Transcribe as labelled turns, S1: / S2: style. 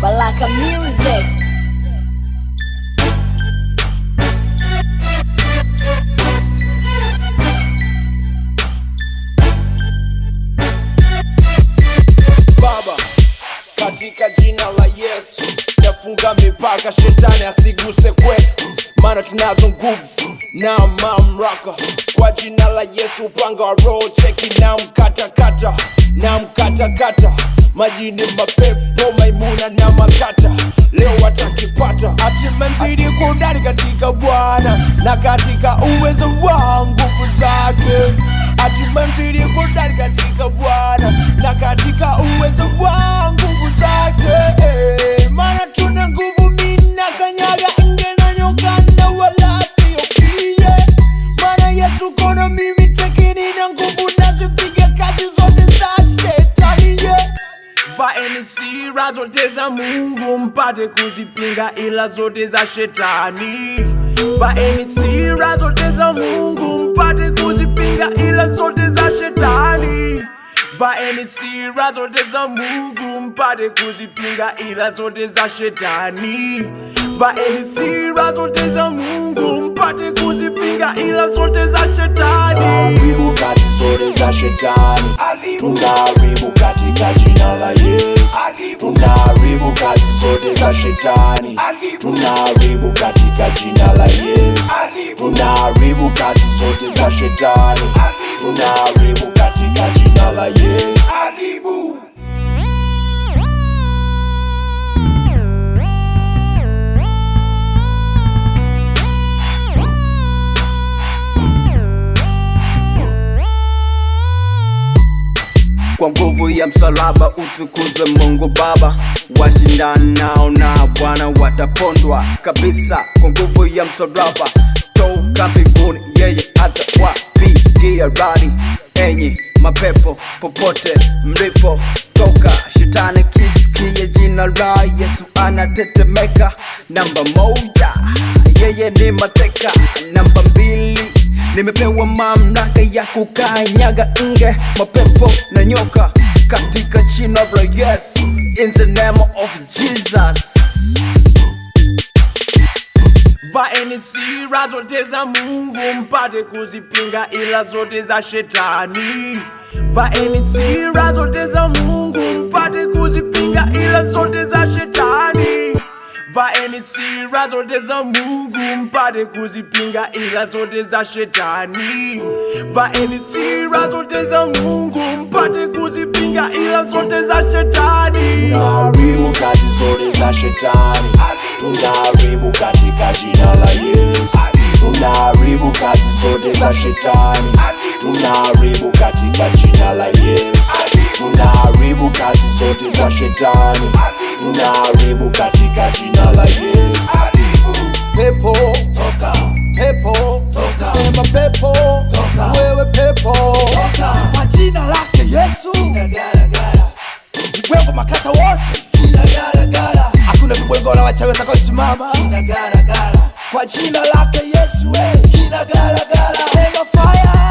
S1: Baraka Music.
S2: Baba, katika jina la Yesu nafunga mipaka, shetani asiguse kwetu, maana tunazo nguvu na mamlaka. Kwa jina la Yesu upanga wa roho cheki na mkatakata, na mkatakata majini, mapepo, maimuna na makata, leo watakipata. Atimemzidi kundani katika Bwana na katika uwezo wa nguvu zake. Atimemzidi kundani katika Bwana na katika uwezo wa nguvu zake. Maana tuna nguvu, mina kanyaga nge na nyoka na wala siyokie. Maana Yesu kona mimi tekini na nguvu, nazipiga kazi zote za shetani. Vaeni sira zote za Mungu mpate kuzipinga ila zote za shetani. Vaeni sira zote za Mungu mpate kuzipinga ila zote za shetani. Vaeni sira zote za Mungu mpate kuzipinga ila zote za shetani. Vaeni sira zote za Mungu mpate kuzipinga ila zote za shetani. Tunaharibu kazi zote za shetani. Tunaharibu katika jina la Yesu. Tunaharibu kazi zote za shetani. Tunaharibu katika jina la Yesu. Tunaharibu kazi zote za shetani. Tunaharibu katika jina la Yesu.
S3: Kwa nguvu ya msalaba utukuze Mungu Baba, washindanao na Bwana watapondwa kabisa. Kwa nguvu ya msalaba toka mbinguni yeye atawapigia radi. Enyi mapepo popote mlipo toka, shetani kisikie jina la Yesu anatetemeka. Namba moja, yeye ni mateka. Namba mbili, nimepewa mamlaka ya kukanyaga nge, mapepo na nyoka katika jina la Yesu. In the name of Jesus.
S2: Vaeni sira zote za Mungu mpate kuzipinga ila zote za shetani. Vaeni sira zote za Mungu mpate kuzipinga ila zote za shetani. Vaeni sira zote za Mungu mpate kuzipinga ila zote za shetani. Vaeni sira zote za Mungu mpate kuzipinga ila zote za shetani. Tunaharibu kazi zote za shetani. Tunaharibu katika jina la Yesu. Tunaharibu kazi zote za shetani. Tunaharibu katika jina la Yesu. Tunaharibu kazi zote za shetani. Tunaharibu katika jina la Yesu.
S4: Pepo toka, pepo toka, sema pepo toka, wewe pepo toka, kwa jina lake Yesu. Garagara, vibwengo makata wote, garagara, hakuna vibwengo na wachawi watakaosimama. Garagara, kwa jina lake Yesu, garagara, sema fire.